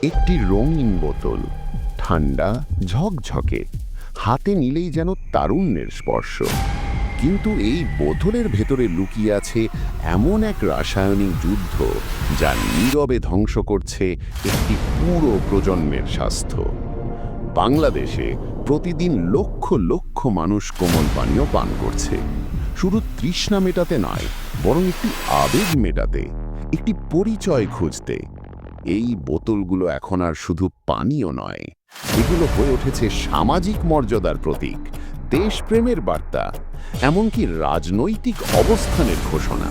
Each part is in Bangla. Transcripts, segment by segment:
একটি রঙিন বোতল, ঠান্ডা, ঝকঝকে, হাতে নিলেই যেন তারুণ্যের স্পর্শ। কিন্তু এই বোতলের ভেতরে লুকিয়ে আছে এমন এক রাসায়নিক যুদ্ধ যা নীরবে ধ্বংস করছে একটি পুরো প্রজন্মের স্বাস্থ্য। বাংলাদেশে প্রতিদিন লক্ষ লক্ষ মানুষ কোমল পানীয় পান করছে, শুধু তৃষ্ণা মেটাতে নয়, বরং একটি আবেগ মেটাতে, একটি পরিচয় খুঁজতে। এই বোতলগুলো এখন আর শুধু পানীয় নয়, এগুলো হয়ে উঠেছে সামাজিক মর্যাদার প্রতীক, দেশপ্রেমের বার্তা, এমনকি রাজনৈতিক অবস্থানের ঘোষণা।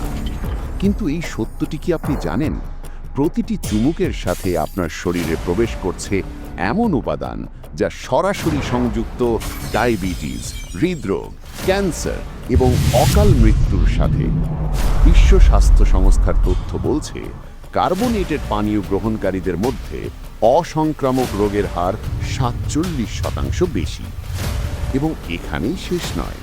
কিন্তু এই সত্যটি কি আপনি জানেন? প্রতিটি চুমুকের সাথে আপনার শরীরে প্রবেশ করছে এমন উপাদান যা সরাসরি সংযুক্ত ডায়াবেটিস, হৃদরোগ, ক্যান্সার এবং অকাল মৃত্যুর সাথে। বিশ্ব স্বাস্থ্য সংস্থার তথ্য বলছে, কার্বোনেটেড পানীয় গ্রহণকারীদের মধ্যে অসংক্রামক রোগের হার ৪৭% বেশি। এবং এখানেই শেষ নয়,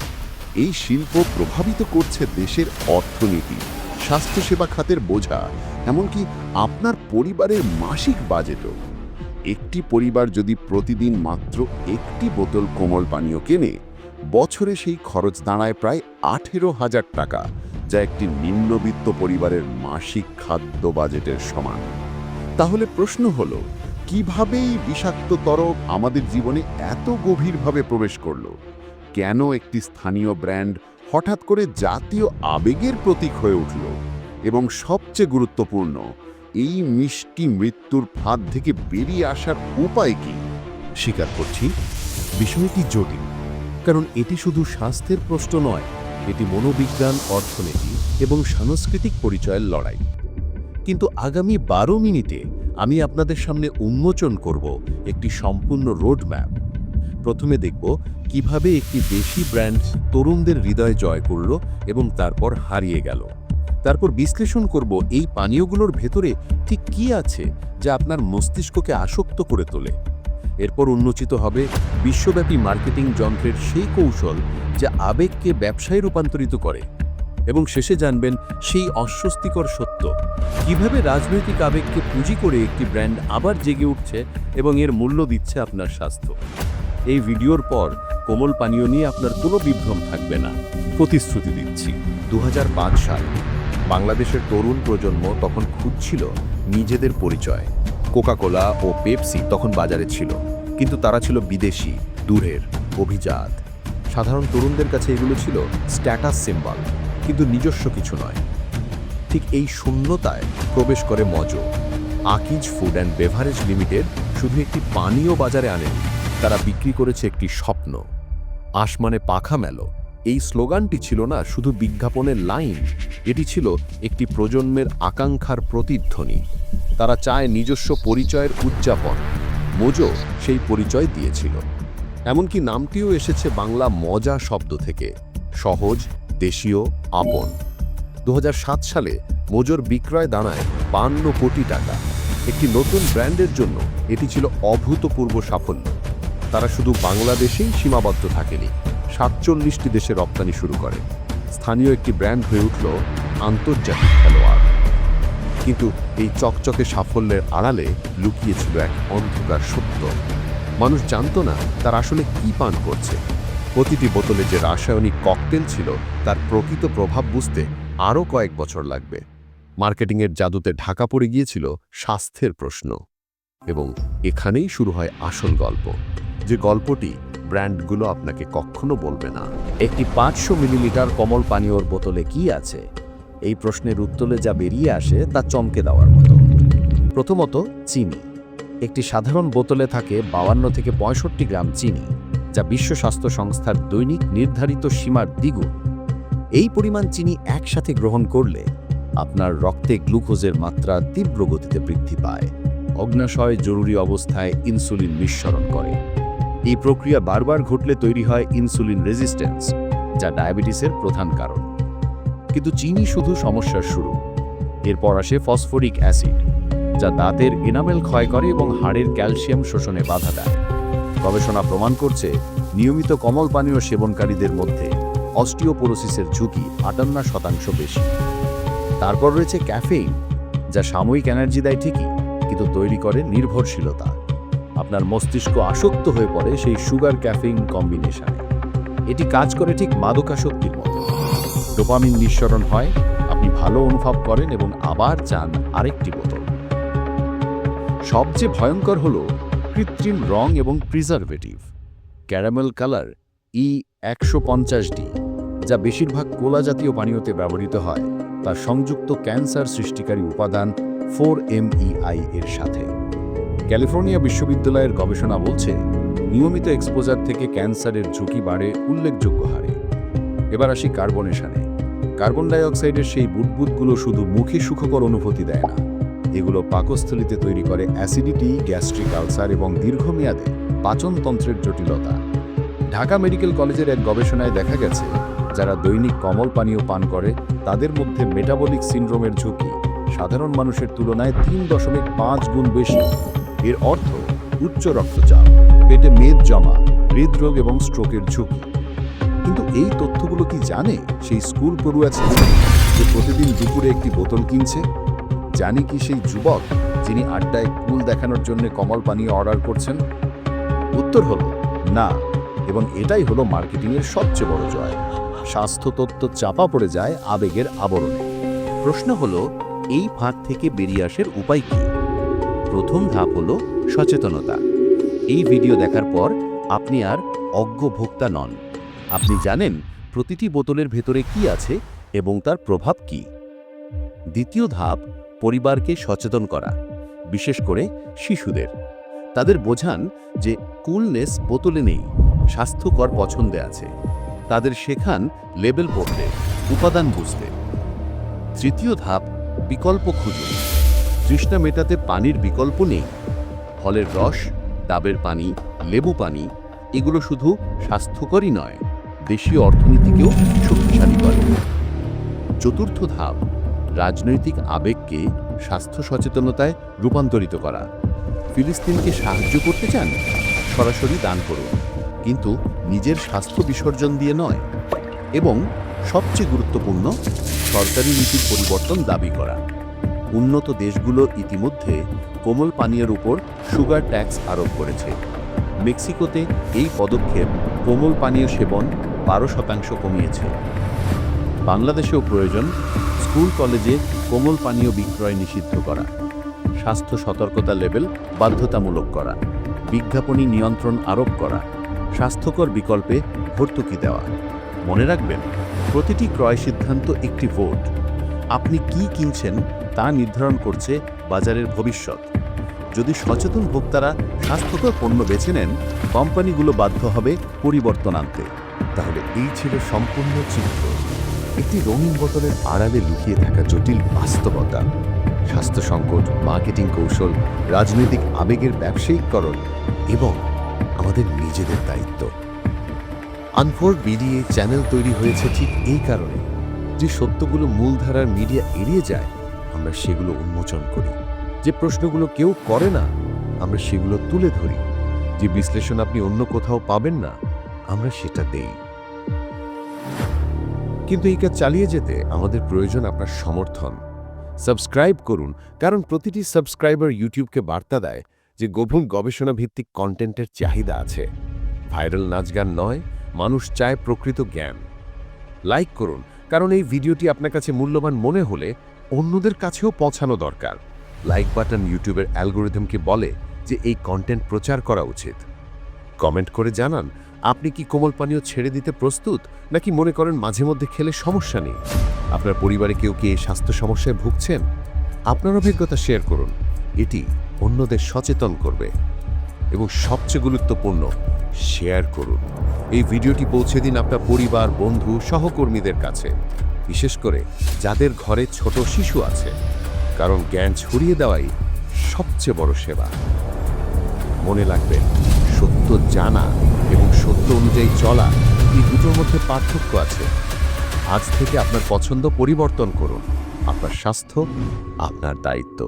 এই শিল্প প্রভাবিত করছে দেশের অর্থনীতি, স্বাস্থ্যসেবা খাতের বোঝা, এমনকি আপনার পরিবারের মাসিক বাজেটও। একটি পরিবার যদি প্রতিদিন মাত্র একটি বোতল কোমল পানীয় কেনে, বছরে সেই খরচ দাঁড়ায় প্রায় ১৮,০০০ টাকা, যা একটি নিম্নবিত্ত পরিবারের মাসিক খাদ্য বাজেটের সমান। তাহলে প্রশ্ন হলো, কিভাবে এই বিষাক্ত তরল আমাদের জীবনে এত গভীরভাবে প্রবেশ করলো? কেন একটি স্থানীয় ব্র্যান্ড হঠাৎ করে জাতীয় আবেগের প্রতীক হয়ে উঠল? এবং সবচেয়ে গুরুত্বপূর্ণ, এই মিষ্টি মৃত্যুর ফাঁদ থেকে বেরিয়ে আসার উপায় কি? স্বীকার করছি, বিষয়টি জটিল, কারণ এটি শুধু স্বাস্থ্যের প্রশ্ন নয়, এটি মনোবিজ্ঞান, অর্থনীতি এবং সাংস্কৃতিক পরিচয়ের লড়াই। কিন্তু আগামী ১২ মিনিটে আমি আপনাদের সামনে উন্মোচন করব একটি সম্পূর্ণ রোডম্যাপ। প্রথমে দেখব কিভাবে একটি দেশি ব্র্যান্ড তরুণদের হৃদয় জয় করল এবং তারপর হারিয়ে গেল। তারপর বিশ্লেষণ করব এই পানীয়গুলোর ভেতরে ঠিক কী আছে যা আপনার মস্তিষ্ককে আসক্ত করে তোলে। এরপর উন্মোচিত হবে বিশ্বব্যাপী মার্কেটিং যন্ত্রের সেই কৌশল যা আবেগকে ব্যবসায় রূপান্তরিত করে। এবং শেষে জানবেন সেই অস্বস্তিকর সত্য, কিভাবে রাজনৈতিক আবেগকে পুঁজি করে একটি ব্র্যান্ড আবার জেগে উঠছে এবং এর মূল্য দিচ্ছে আপনার স্বাস্থ্য। এই ভিডিওর পর কোমল পানীয় নিয়ে আপনার কোনো বিভ্রম থাকবে না, প্রতিশ্রুতি দিচ্ছি। ২০০৫ সাল, বাংলাদেশের তরুণ প্রজন্ম তখন খুঁজছিল নিজেদের পরিচয়। কোকাকোলা ও পেপসি তখন বাজারে ছিল, কিন্তু তারা ছিল বিদেশি, দূরের, অভিজাত। সাধারণ তরুণদের কাছে এগুলো ছিল স্ট্যাটাস সিম্বল, কিন্তু নিজস্ব কিছু নয়। ঠিক এই শূন্যতায় প্রবেশ করে Mojo. Akij food and beverage limited শুধু একটি পানীয় বাজারে আনেনি, তারা বিক্রি করেছে একটি স্বপ্ন। আসমানে পাখা মেলো, এই স্লোগানটি ছিল না শুধু বিজ্ঞাপনের লাইন, এটি ছিল একটি প্রজন্মের আকাঙ্ক্ষার প্রতিধ্বনি। তারা চায় নিজস্ব পরিচয়ের উদযাপন। মোজো সেই পরিচয় দিয়েছিল। এমনকি নামটিও এসেছে বাংলা মজা শব্দ থেকে, সহজ, দেশীয়, আপন। ২০০৭ সালে মোজোর বিক্রয় দাঁড়ায় ৫২ কোটি টাকা। একটি নতুন ব্র্যান্ডের জন্য এটি ছিল অভূতপূর্ব সাফল্য। তারা শুধু বাংলাদেশেই সীমাবদ্ধ থাকেনি, ৪৭টি দেশে রপ্তানি শুরু করে। স্থানীয় একটি ব্র্যান্ড হয়ে উঠল আন্তর্জাতিক খেলোয়াড়। কিন্তু এই চকচকে সাফল্যের আড়ালে লুকিয়েছিল এক অন্ধকার সত্য। মানুষ জানত না তার আসলে কি পান করছে। প্রতিটি বোতলে যে রাসায়নিক ককটেল ছিল তার প্রকৃত প্রভাব বুঝতে আরও কয়েক বছর লাগবে। মার্কেটিংয়ের জাদুতে ঢাকা পড়ে গিয়েছিল স্বাস্থ্যের প্রশ্ন। এবং এখানেই শুরু হয় আসল গল্প, যে গল্পটি ব্র্যান্ডগুলো আপনাকে কখনো বলবে না। একটি ৫০০ মিলিলিটার কমল পানীয়র বোতলে কি আছে? এই প্রশ্নের উত্তরে যা বেরিয়ে আসে তা চমকে দেওয়ার মতো। প্রথমত, চিনি। একটি সাধারণ বোতলে থাকে ৫২ থেকে ৬৫ গ্রাম চিনি, যা বিশ্ব স্বাস্থ্য সংস্থার দৈনিক নির্ধারিত সীমার দ্বিগুণ। এই পরিমাণ চিনি একসাথে গ্রহণ করলে আপনার রক্তে গ্লুকোজের মাত্রা তীব্র গতিতে বৃদ্ধি পায়। অগ্ন্যাশয় জরুরি অবস্থায় ইনসুলিন নিঃসরণ করে। এই প্রক্রিয়া বারবার ঘটলে তৈরি হয় ইনসুলিন রেজিস্ট্যান্স, যা ডায়াবেটিসের প্রধান কারণ। কিন্তু চিনি শুধু সমস্যার শুরু। এরপর আসে ফসফরিক অ্যাসিড, যা দাঁতের এনামেল ক্ষয় করে এবং হাড়ের ক্যালসিয়াম শোষণে বাধা দেয়। গবেষণা প্রমাণ করছে নিয়মিত কমল পানীয় সেবনকারীদের মধ্যে অস্টিওপোরোসিসের ঝুঁকি ৫৮% বেশি। তারপর রয়েছে ক্যাফেইন, যা সাময়িক এনার্জি দেয় ঠিকই, কিন্তু তৈরি করে নির্ভরশীলতা। আপনার মস্তিষ্ক আসক্ত হয়ে পড়ে সেই সুগার ক্যাফেইন কম্বিনেশনে। এটি কাজ করে ঠিক মাদকাসক্তির মতো। ডোপামিন নিঃসরণ হয়, আপনি ভালো অনুভব করেন এবং আবার চান আরেকটি বোতল। সবচেয়ে ভয়ঙ্কর হল কৃত্রিম রং এবং প্রিজারভেটিভ। ক্যারামেল কালার E150D, যা বেশিরভাগ কোলা জাতীয় পানীয়তে ব্যবহৃত হয়, তার সংযুক্ত ক্যান্সার সৃষ্টিকারী উপাদান 4-MEI এর সাথে। ক্যালিফোর্নিয়া বিশ্ববিদ্যালয়ের গবেষণা বলছে নিয়মিত এক্সপোজার থেকে ক্যান্সারের ঝুঁকি বাড়ে উল্লেখযোগ্য হারে। এবার আসি কার্বনেশনে। কার্বন ডাইঅক্সাইডের সেই বুদবুদগুলো শুধু মুখে সুখকর অনুভূতি দেয় না, এগুলো পাকস্থলিতে তৈরি করে অ্যাসিডিটি, গ্যাস্ট্রিক আলসার এবং দীর্ঘমেয়াদে পাচনতন্ত্রের জটিলতা। ঢাকা মেডিকেল কলেজের এক গবেষণায় দেখা গেছে, যারা দৈনিক কমল পানীয় পান করে তাদের মধ্যে মেটাবলিক সিন্ড্রোমের ঝুঁকি সাধারণ মানুষের তুলনায় 3.5 গুণ বেশি। এর অর্থ উচ্চ রক্তচাপ, পেটে মেদ জমা, হৃদরোগ এবং স্ট্রোকের ঝুঁকি। কিন্তু এই তথ্যগুলো কি জানে সেই স্কুল পড়ুয়া ছেলে যে প্রতিদিন দুপুরে একটি বোতল কিনছে? জানি কি সেই যুবক যিনি আড্ডায় কুল দেখানোর জন্য কমল পানীয় অর্ডার করছেন? উত্তর হলো না, এবং এটাই হলো মার্কেটিংয়ের সবচেয়ে বড় জয়। স্বাস্থ্য তথ্য চাপা পড়ে যায় আবেগের আবরণে। প্রশ্ন হলো, এই ফাঁদ থেকে বেরিয়ে আসার উপায় কি? প্রথম ধাপ হলো সচেতনতা। এই ভিডিও দেখার পর আপনি আর অজ্ঞ ভোক্তা নন। আপনি জানেন প্রতিটি বোতলের ভেতরে কি আছে এবং তার প্রভাব কি। দ্বিতীয় ধাপ, পরিবারকে সচেতন করা, বিশেষ করে শিশুদের। তাদের বোঝান যে কুলনেস বোতলে নেই, স্বাস্থ্যকর পছন্দে আছে। তাদের শেখান লেবেল পড়তে, উপাদান বুঝতে। তৃতীয় ধাপ, বিকল্প খুঁজুন। তৃষ্ণা মেটাতে পানির বিকল্প নেই। ফলের রস, ডাবের পানি, লেবু পানি, এগুলো শুধু স্বাস্থ্যকরই নয়, দেশীয় অর্থনীতিকেও শক্তিশালী করে। চতুর্থ ধাপ, রাজনৈতিক আবেগকে স্বাস্থ্য সচেতনতায় রূপান্তরিত করা। ফিলিস্তিনকে সাহায্য করতে চান? সরাসরি দান করুন, কিন্তু নিজের স্বাস্থ্য বিসর্জন দিয়ে নয়। এবং সবচেয়ে গুরুত্বপূর্ণ, সরকারি নীতির পরিবর্তন দাবি করা। উন্নত দেশগুলো ইতিমধ্যে কোমল পানীয়ের উপর সুগার ট্যাক্স আরোপ করেছে। মেক্সিকোতে এই পদক্ষেপ কোমল পানীয় সেবন 12% কমিয়েছে। বাংলাদেশেও প্রয়োজন স্কুল কলেজে কোমল পানীয় বিক্রয় নিষিদ্ধ করা, স্বাস্থ্য সতর্কতা লেবেল বাধ্যতামূলক করা, বিজ্ঞাপনী নিয়ন্ত্রণ আরোপ করা, স্বাস্থ্যকর বিকল্পে ভর্তুকি দেওয়া। মনে রাখবেন, প্রতিটি ক্রয় সিদ্ধান্ত একটি ভোট। আপনি কি কিনছেন তা নির্ধারণ করছে বাজারের ভবিষ্যৎ। যদি সচেতন ভোক্তারা স্বাস্থ্যকর পণ্য বেছে নেন, কোম্পানিগুলো বাধ্য হবে পরিবর্তন আনতে। তাহলে এই ছিল সম্পূর্ণ চিত্র, একটি রঙিন বোতলের আড়ালে লুকিয়ে থাকা জটিল বাস্তবতা। স্বাস্থ্য সংকট, মার্কেটিং কৌশল, রাজনৈতিক আবেগের ব্যবসায়িককরণ এবং আমাদের নিজেদের দায়িত্ব। আনফোল্ড বিডিএ চ্যানেল তৈরি হয়েছে ঠিক এই কারণে, যে সত্যগুলো মূলধারার মিডিয়া এড়িয়ে যায়, আমরা সেগুলো উন্মোচন করি। যে প্রশ্নগুলো কেউ করে না, আমরা সেগুলো তুলে ধরি। যে বিশ্লেষণ আপনি অন্য কোথাও পাবেন না, আমরা সেটা দেই। কিন্তু এই কাজ চালিয়ে যেতে আমাদের প্রয়োজন আপনার সমর্থন। সাবস্ক্রাইব করুন, কারণ প্রতিটি সাবস্ক্রাইবার ইউটিউবকে বার্তা দেয় যে গোপন গবেষণা ভিত্তিক কন্টেন্টের চাহিদা আছে। ভাইরাল নাচ গান নয়, মানুষ চায় প্রকৃত জ্ঞান। লাইক করুন, কারণ এই ভিডিওটি আপনার কাছে মূল্যবান মনে হলে অন্যদের কাছেও পৌঁছানো দরকার। লাইক বাটন ইউটিউবের অ্যালগোরিদমকে বলে যে এই কন্টেন্ট প্রচার করা উচিত। কমেন্ট করে জানান, আপনি কি কোমল পানীয় ছেড়ে দিতে প্রস্তুত, নাকি মনে করেন মাঝে মধ্যে খেলে সমস্যা নেই? আপনার পরিবারে কেউ কি এই স্বাস্থ্য সমস্যায় ভুগছেন? আপনার অভিজ্ঞতা শেয়ার করুন, এটি অন্যদের সচেতন করবে। এবং সবচেয়ে গুরুত্বপূর্ণ, শেয়ার করুন। এই ভিডিওটি পৌঁছে দিন আপনার পরিবার, বন্ধু, সহকর্মীদের কাছে, বিশেষ করে যাদের ঘরে ছোট শিশু আছে, কারণ জ্ঞান ছড়িয়ে দেওয়াই সবচেয়ে বড় সেবা। মনে রাখবেন, সত্য জানা এবং সত্য অনুযায়ী চলা, এই দুটোর মধ্যে পার্থক্য আছে। আজ থেকে আপনার পছন্দ পরিবর্তন করুন। আপনার স্বাস্থ্য আপনার দায়িত্ব।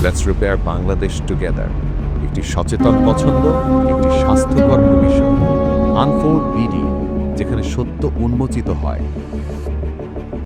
Let's repair Bangladesh together. একটি সচেতন পছন্দ, একটি স্বাস্থ্যকর ভবিষ্যৎ। আনফোল্ড বিডি, যেখানে সত্য উন্মোচিত হয়।